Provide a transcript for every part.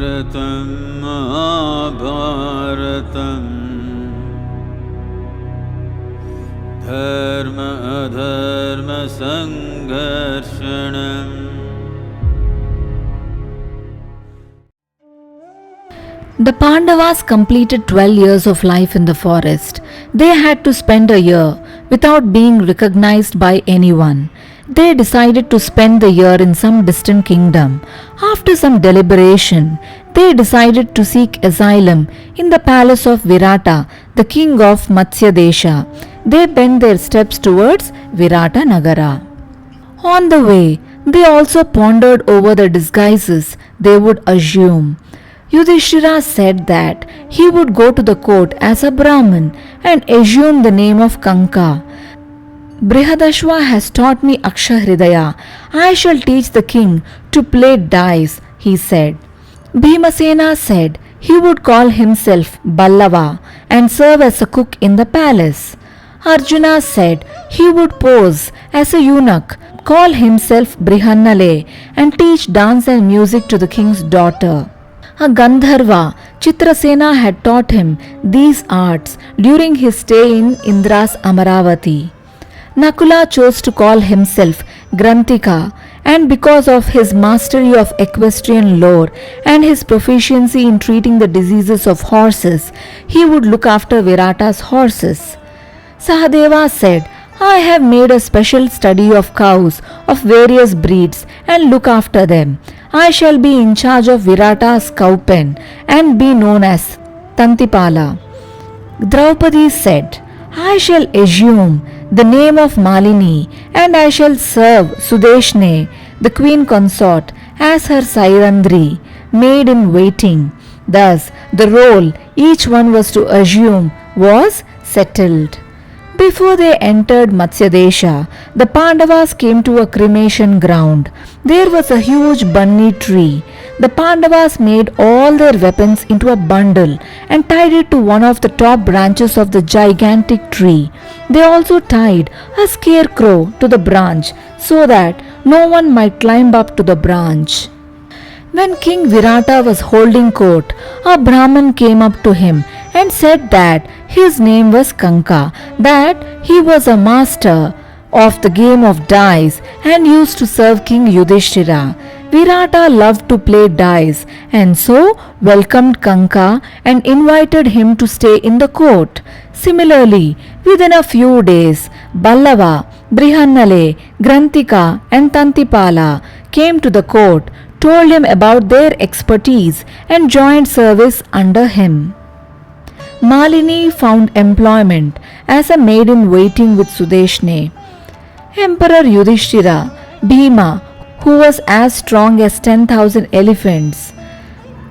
Mahabharatam Dharma Adharma Sangharshanam. The Pandavas completed 12 years of life in the forest. They had to spend a year without being recognized by anyone. They decided to spend the year in some distant kingdom. After some deliberation, they decided to seek asylum in the palace of Virata, the king of Matsya Desha. They bent their steps towards Viratanagar. On the way, they also pondered over the disguises they would assume. Yudhishthira said that he would go to the court as a Brahmin and assume the name of Kanka. Brihadashva has taught me Akshahridaya. I shall teach the king to play dice, he said. Bhimasena said he would call himself Ballava and serve as a cook in the palace. Arjuna said he would pose as a eunuch, call himself Brihannale and teach dance and music to the king's daughter. A Gandharva, Chitrasena, had taught him these arts during his stay in Indra's Amaravati. Nakula chose to call himself Granthika, and because of his mastery of equestrian lore and his proficiency in treating the diseases of horses, he would look after Virata's horses. Sahadeva said, I have made a special study of cows of various breeds and look after them. I shall be in charge of Virata's cow pen and be known as Tantipala. Draupadi said, I shall assume the name of Malini and I shall serve Sudeshne, the queen consort, as her Syrandhri, maid in waiting. Thus, the role each one was to assume was settled. Before they entered Matsya Desha, the Pandavas came to a cremation ground. There was a huge banni tree. The Pandavas made all their weapons into a bundle and tied it to one of the top branches of the gigantic tree. They also tied a scarecrow to the branch so that no one might climb up to the branch. When King Virata was holding court, a Brahmin came up to him and said that his name was Kanka, that he was a master of the game of dice and used to serve King Yudhishthira. Virata loved to play dice and so welcomed Kanka and invited him to stay in the court. Similarly, within a few days, Ballava, Brihannale, Granthika and Tantipala came to the court, told him about their expertise and joined service under him. Malini found employment as a maid in waiting with Sudeshne. Emperor Yudhishthira, Bhima, who was as strong as 10,000 elephants,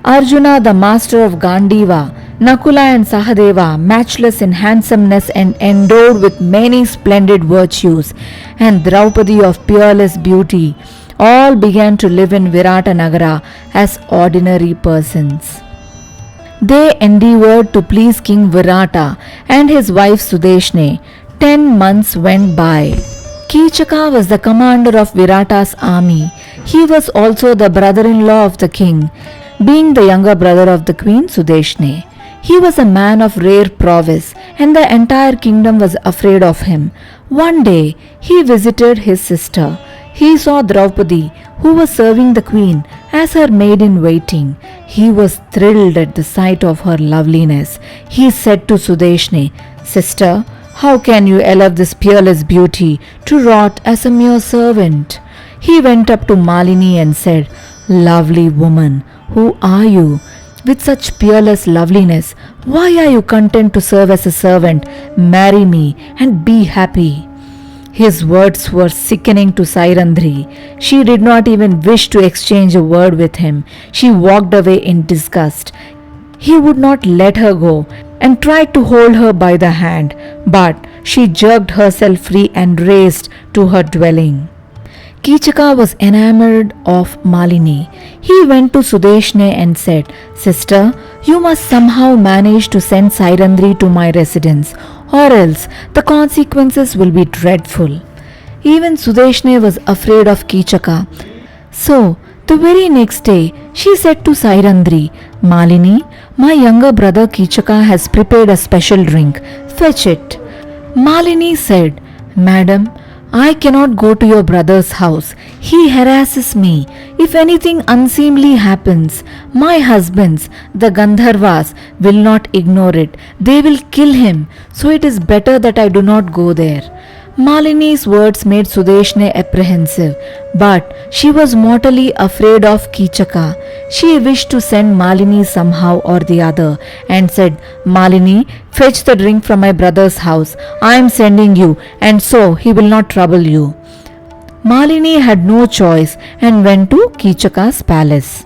Arjuna, the master of Gandiva, Nakula and Sahadeva, matchless in handsomeness and endowed with many splendid virtues, and Draupadi of peerless beauty, all began to live in Viratanagara as ordinary persons. They endeavoured to please King Virata and his wife Sudeshne. 10 months went by. Kichaka was the commander of Virata's army. He was also the brother-in-law of the king, being the younger brother of the queen Sudeshne. He was a man of rare prowess, and the entire kingdom was afraid of him. One day, he visited his sister. He saw Draupadi, who was serving the queen as her maid in waiting. He was thrilled at the sight of her loveliness. He said to Sudeshne, Sister, how can you allow this peerless beauty to rot as a mere servant? He went up to Malini and said, Lovely woman, who are you? With such peerless loveliness, why are you content to serve as a servant? Marry me and be happy. His words were sickening to Syrandhri. She did not even wish to exchange a word with him. She walked away in disgust. He would not let her go and tried to hold her by the hand, but she jerked herself free and raced to her dwelling. Kichaka was enamored of Malini. He went to Sudeshne and said, Sister, you must somehow manage to send Syrandhri to my residence, or else the consequences will be dreadful. Even Sudeshne was afraid of Kichaka. So The very next day, she said to Syrandhri, Malini, my younger brother Kichaka has prepared a special drink. Fetch it. Malini said, Madam, I cannot go to your brother's house. He harasses me. If anything unseemly happens, my husbands, the Gandharvas, will not ignore it. They will kill him. So it is better that I do not go there. Malini's words made Sudeshne apprehensive, but she was mortally afraid of Kichaka. She wished to send Malini somehow or the other and said, Malini, fetch the drink from my brother's house. I am sending you, and so he will not trouble you. Malini had no choice and went to Kichaka's palace.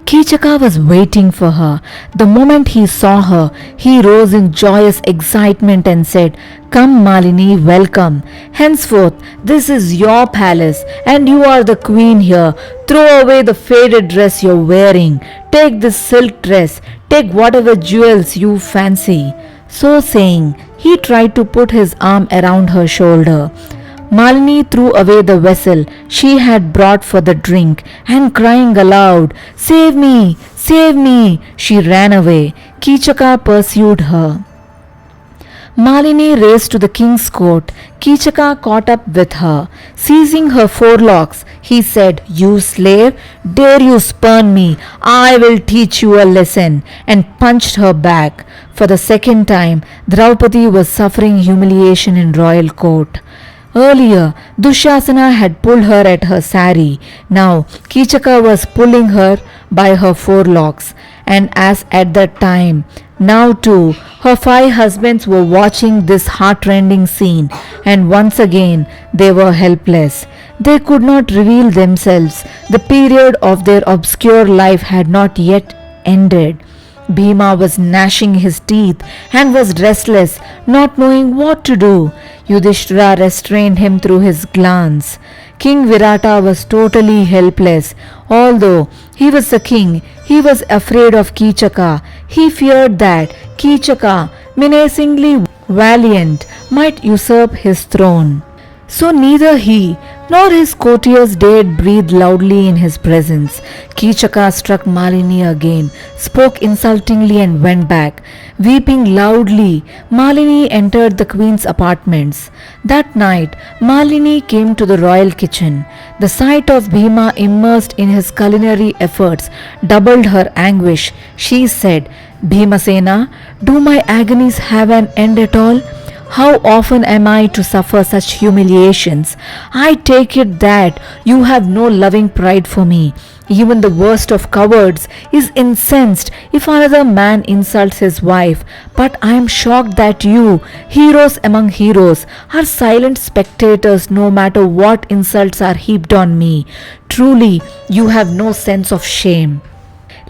Kichaka was waiting for her. The moment he saw her, he rose in joyous excitement and said, Come, Malini, welcome. Henceforth, this is your palace, and you are the queen here. Throw away the faded dress you're wearing. Take this silk dress. Take whatever jewels you fancy. So saying, he tried to put his arm around her shoulder. Malini threw away the vessel she had brought for the drink, and crying aloud, Save me! Save me! She ran away. Kichaka pursued her. Malini raced to the king's court. Kichaka caught up with her. Seizing her forelocks, he said, You slave, dare you spurn me? I will teach you a lesson, and punched her back. For the second time, Draupadi was suffering humiliation in royal court. Earlier, Dushasana had pulled her at her sari. Now, Kichaka was pulling her by her forelocks. And as at that time, now too, her 5 husbands were watching this heart-rending scene, and once again they were helpless. They could not reveal themselves. The period of their obscure life had not yet ended. Bhima was gnashing his teeth and was restless, not knowing what to do. Yudhishthira restrained him through his glance. King Virata was totally helpless. Although he was the king, he was afraid of Kichaka. He feared that Kichaka, menacingly valiant, might usurp his throne. So neither he nor his courtiers dared breathe loudly in his presence. Kichaka struck Malini again, spoke insultingly and went back. Weeping loudly, Malini entered the queen's apartments. That night, Malini came to the royal kitchen. The sight of Bhima immersed in his culinary efforts doubled her anguish. She said, Bhimasena, do my agonies have an end at all? How often am I to suffer such humiliations? I take it that you have no loving pride for me. Even the worst of cowards is incensed if another man insults his wife. But I am shocked that you, heroes among heroes, are silent spectators no matter what insults are heaped on me. Truly, you have no sense of shame.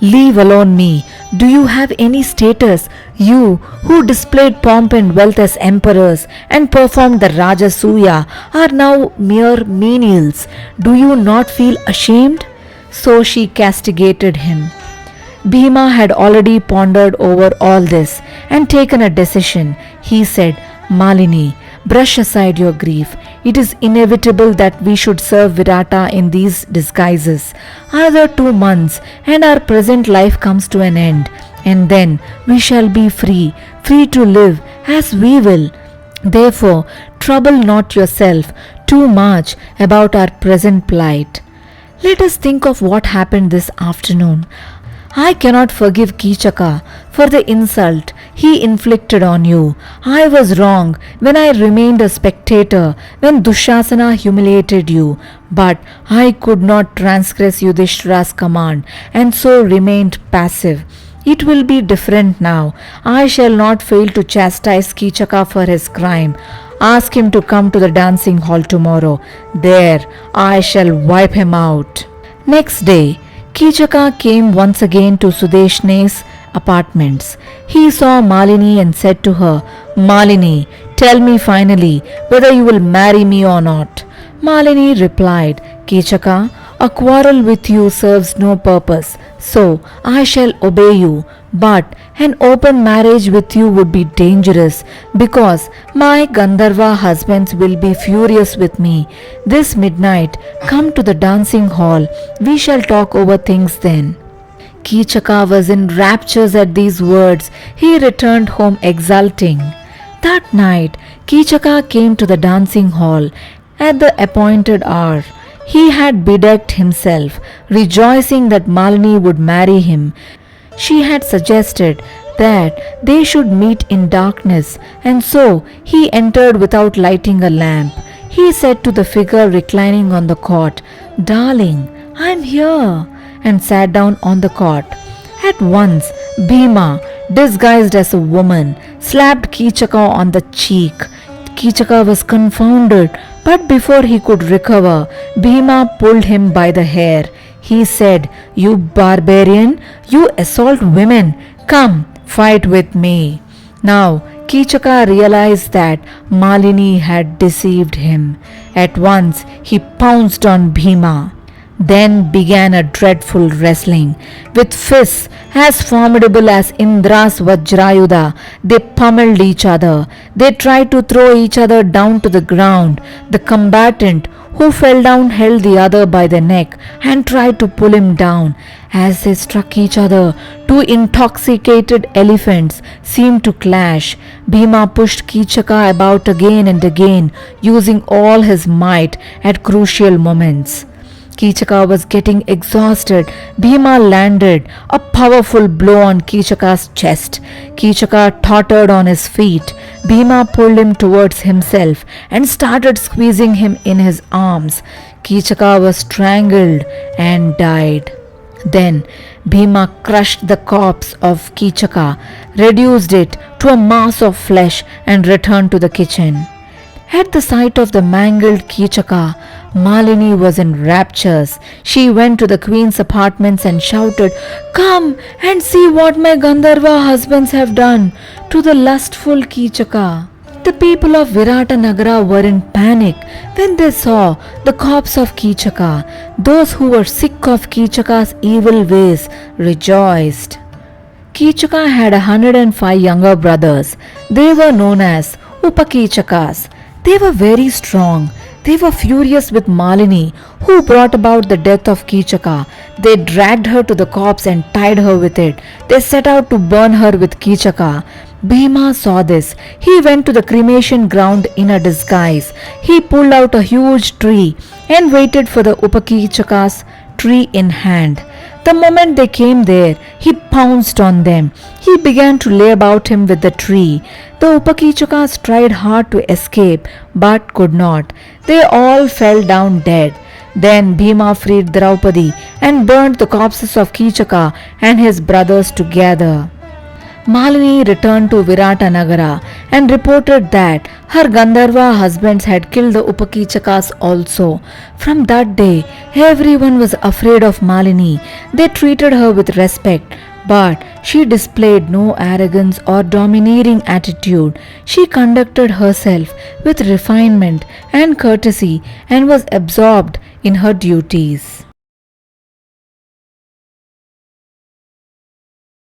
Leave alone me. Do you have any status? You, who displayed pomp and wealth as emperors and performed the Rajasuya, are now mere menials. Do you not feel ashamed? So she castigated him. Bhima had already pondered over all this and taken a decision. He said, Malini, brush aside your grief. It is inevitable that we should serve Virata in these disguises. Another 2 months and our present life comes to an end. And then we shall be free, free to live as we will. Therefore, trouble not yourself too much about our present plight. Let us think of what happened this afternoon. I cannot forgive Kichaka for the insult he inflicted on you. I was wrong when I remained a spectator when Dushasana humiliated you, but I could not transgress Yudhishthira's command and so remained passive. It will be different now. I shall not fail to chastise Kichaka for his crime. Ask him to come to the dancing hall tomorrow. There I shall wipe him out. Next day, Kichaka came once again to Sudeshne's apartments. He saw Malini and said to her, Malini, tell me finally whether you will marry me or not. Malini replied, Kichaka, A quarrel with you serves no purpose, so I shall obey you. But an open marriage with you would be dangerous, because my Gandharva husbands will be furious with me. This midnight, come to the dancing hall. We shall talk over things then." Kichaka was in raptures at these words. He returned home exulting. That night, Kichaka came to the dancing hall at the appointed hour. He had bedecked himself, rejoicing that Malini would marry him. She had suggested that they should meet in darkness, and so he entered without lighting a lamp. He said to the figure reclining on the cot, "Darling, I am here," and sat down on the cot. At once, Bhima, disguised as a woman, slapped Kichaka on the cheek. Kichaka was confounded, but before he could recover, Bhima pulled him by the hair. He said, "You barbarian, you assault women. Come, fight with me." Now, Kichaka realized that Malini had deceived him. At once, he pounced on Bhima. Then began a dreadful wrestling. With fists as formidable as Indra's Vajrayudha, they pummeled each other. They tried to throw each other down to the ground. The combatant who fell down held the other by the neck and tried to pull him down. As they struck each other, two intoxicated elephants seemed to clash. Bhima pushed Kichaka about again and again, using all his might at crucial moments. Kichaka was getting exhausted. Bhima landed a powerful blow on Kichaka's chest. Kichaka tottered on his feet. Bhima pulled him towards himself and started squeezing him in his arms. Kichaka was strangled and died. Then Bhima crushed the corpse of Kichaka, reduced it to a mass of flesh, and returned to the kitchen. At the sight of the mangled Kichaka, Malini was in raptures. She went to the queen's apartments and shouted, "Come and see what my Gandharva husbands have done to the lustful Kichaka." The people of Viratanagara were in panic when they saw the corpse of Kichaka. Those who were sick of Kichaka's evil ways rejoiced. Kichaka had 105 younger brothers. They were known as Upakichakas. They were very strong. They were furious with Malini, who brought about the death of Kichaka. They dragged her to the corpse and tied her with it. They set out to burn her with Kichaka. Bhima saw this. He went to the cremation ground in a disguise. He pulled out a huge tree and waited for the Upakichakas, tree in hand. The moment they came there, he pounced on them. He began to lay about him with the tree. The Upakichakas tried hard to escape, but could not. They all fell down dead. Then Bhima freed Draupadi and burned the corpses of Kichaka and his brothers together. Malini returned to Viratanagara and reported that her Gandharva husbands had killed the Upakichakas also. From that day, everyone was afraid of Malini. They treated her with respect, but she displayed no arrogance or domineering attitude. She conducted herself with refinement and courtesy and was absorbed in her duties.